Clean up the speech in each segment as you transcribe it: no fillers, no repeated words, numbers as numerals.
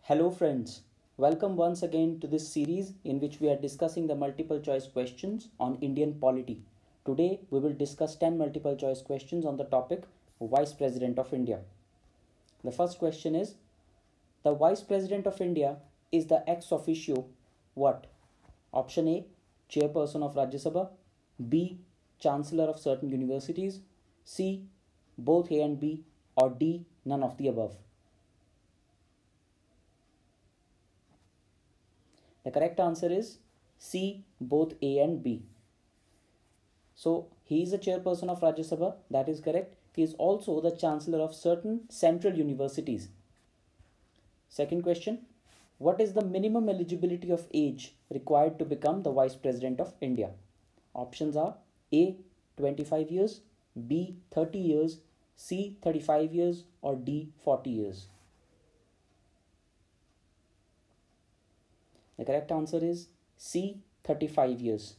Hello friends, welcome once again to this series in which we are discussing the multiple choice questions on Indian polity. Today we will discuss 10 multiple choice questions on the topic Vice President of India. The first question is, the Vice President of India is the ex officio what? Option A, Chairperson of Rajya Sabha, B, Chancellor of certain universities, C, both A and B, or D, none of the above. The correct answer is C, both A and B. So he is a chairperson of Rajya Sabha, that is correct. He is also the chancellor of certain central universities. Second question, what is the minimum eligibility of age required to become the Vice President of India? Options are A, 25 years, B, 30 years, C, 35 years, or D, 40 years. The correct answer is C, 35 years.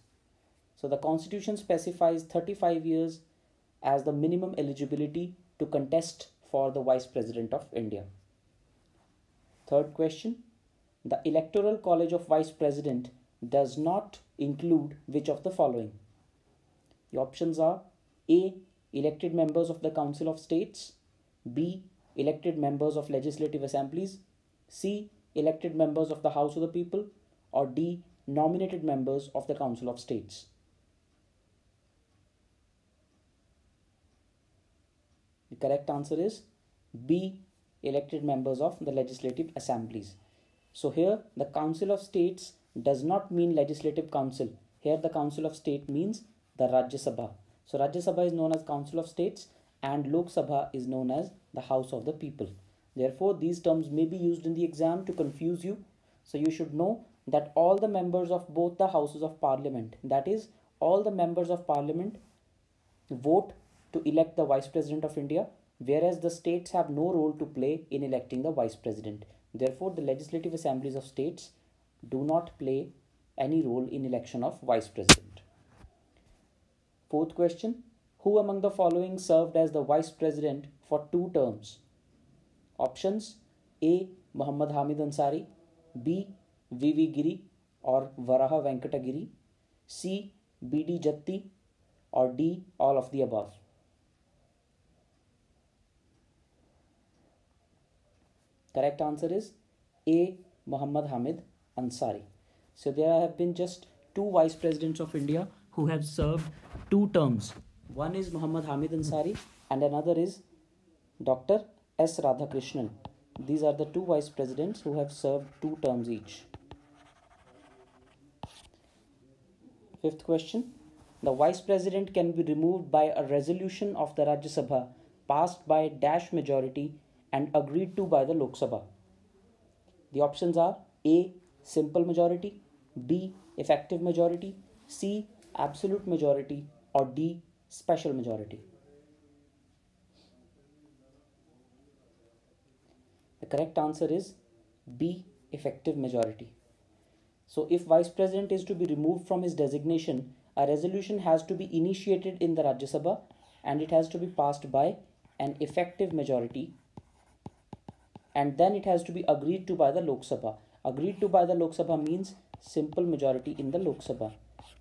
So the constitution specifies 35 years as the minimum eligibility to contest for the Vice President of India. Third question, the Electoral College of Vice President does not include which of the following? The options are A, elected members of the Council of States, B, elected members of legislative assemblies, C, elected members of the House of the People, or D, nominated members of the Council of States. The correct answer is B, elected members of the legislative assemblies. So here the Council of States does not mean legislative council. Here the Council of State means the Rajya Sabha. So Rajya Sabha is known as Council of States and Lok Sabha is known as the House of the People. Therefore, these terms may be used in the exam to confuse you. So you should know that all the members of both the houses of parliament, that is, all the members of parliament vote to elect the Vice President of India, whereas the states have no role to play in electing the Vice President. Therefore, the legislative assemblies of states do not play any role in election of Vice President. Fourth question, who among the following served as the Vice President for 2 terms? Options A, Muhammad Hamid Ansari, B, V.V. Giri or Varaha Venkata Giri, C, B.D. Jatti, or D, all of the above. Correct answer is A, Muhammad Hamid Ansari. So there have been just 2 Vice Presidents of India who have served 2 terms. One is Muhammad Hamid Ansari and another is Dr. S. Radhakrishnan. These are the 2 Vice Presidents who have served 2 terms each. Fifth question, the Vice President can be removed by a resolution of the Rajya Sabha passed by dash majority and agreed to by the Lok Sabha. The options are A, simple majority, B, effective majority, C, absolute majority, or D, special majority. The correct answer is B, effective majority. So if Vice President is to be removed from his designation, a resolution has to be initiated in the Rajya Sabha and it has to be passed by an effective majority, and then it has to be agreed to by the Lok Sabha. Agreed to by the Lok Sabha means simple majority in the Lok Sabha.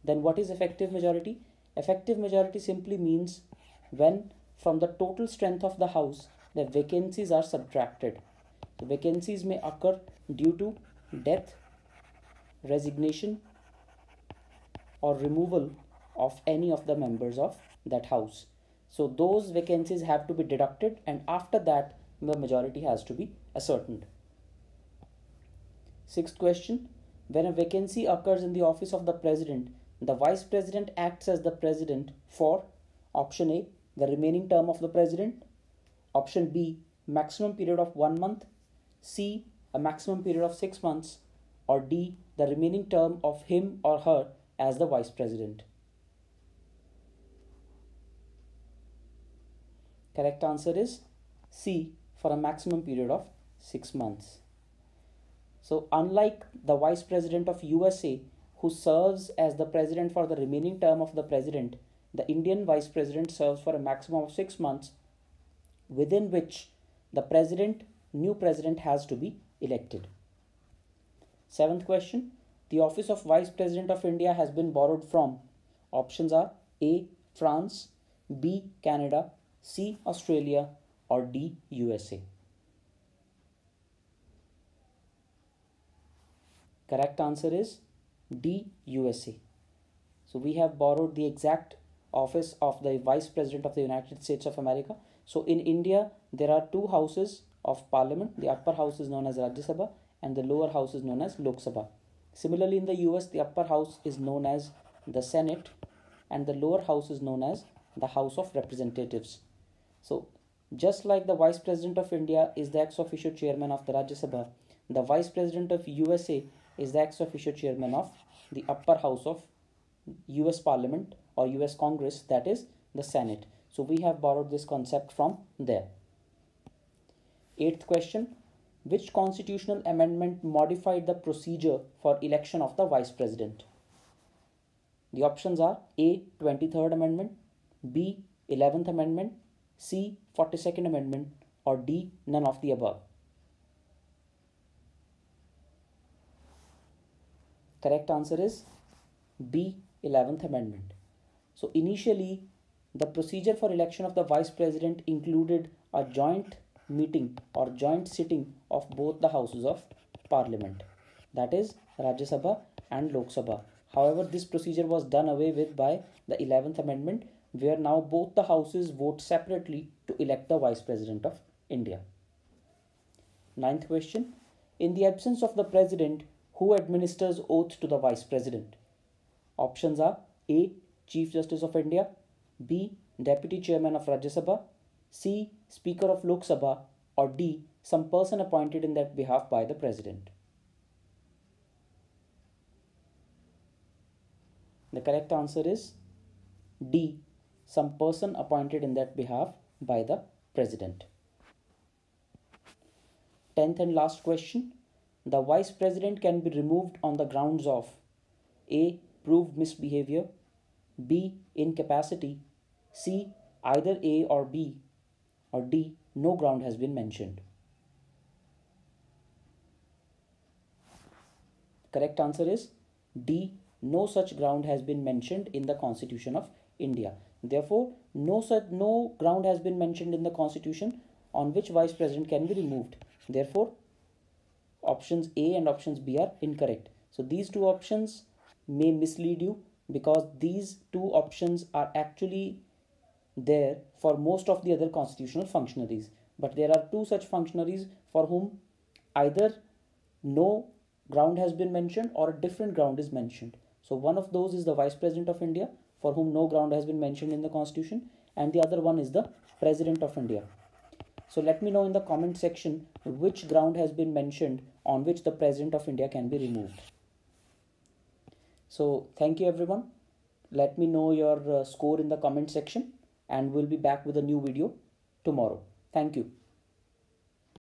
Then what is effective majority? Effective majority simply means when from the total strength of the House, the vacancies are subtracted. The vacancies may occur due to death, resignation, or removal of any of the members of that House. So those vacancies have to be deducted and after that the majority has to be ascertained. Sixth question, when a vacancy occurs in the office of the President, the Vice President acts as the President for option A, the remaining term of the President, option B, maximum period of 1 month, C, a maximum period of 6 months, or D, the remaining term of him or her as the Vice President. Correct answer is C, for a maximum period of 6 months. So unlike the Vice President of USA, who serves as the President for the remaining term of the President, the Indian Vice President serves for a maximum of 6 months, within which the President new president has to be elected. Seventh question. The office of Vice President of India has been borrowed from. Options are A. France, B. Canada, C. Australia, or D. USA. Correct answer is D. USA. So we have borrowed the exact office of the Vice President of the United States of America. So in India, there are two houses of parliament. The upper house is known as Rajya Sabha and the lower house is known as Lok Sabha. Similarly, in the US, the upper house is known as the Senate and the lower house is known as the House of Representatives. So just like the Vice President of India is the ex officio chairman of the Rajya Sabha, the Vice President of USA is the ex officio chairman of the upper house of US Parliament or US Congress, that is the Senate. So we have borrowed this concept from there. Eighth question. Which constitutional amendment modified the procedure for election of the Vice President? The options are A. 23rd Amendment, B. 11th Amendment, C. 42nd Amendment, or D. None of the above. Correct answer is B. 11th Amendment. So initially, the procedure for election of the Vice President included a joint meeting or joint sitting of both the houses of Parliament, that is Rajya Sabha and Lok Sabha. However, this procedure was done away with by the 11th Amendment, where now both the houses vote separately to elect the Vice President of India. Ninth question. In the absence of the President, who administers oath to the Vice President? Options are A. Chief Justice of India, B. Deputy Chairman of Rajya Sabha, C. Speaker of Lok Sabha, or D. Some person appointed in that behalf by the President. The correct answer is D. Some person appointed in that behalf by the President. 10th and last question. The Vice President can be removed on the grounds of A. Proved misbehavior, B. Incapacity, C. Either A or B, or D. No ground has been mentioned. Correct answer is D. No such ground has been mentioned in the Constitution of India. Therefore, no ground has been mentioned in the Constitution on which Vice President can be removed. Therefore, options A and options B are incorrect. So these two options may mislead you because these two options are actually there for most of the other constitutional functionaries. But there are two such functionaries for whom either no ground has been mentioned or a different ground is mentioned. So one of those is the Vice President of India, for whom no ground has been mentioned in the Constitution, and the other one is the President of India. So let me know in the comment section which ground has been mentioned on which the President of India can be removed. So thank you everyone. Let me know your score in the comment section and we'll be back with a new video tomorrow. Thank you.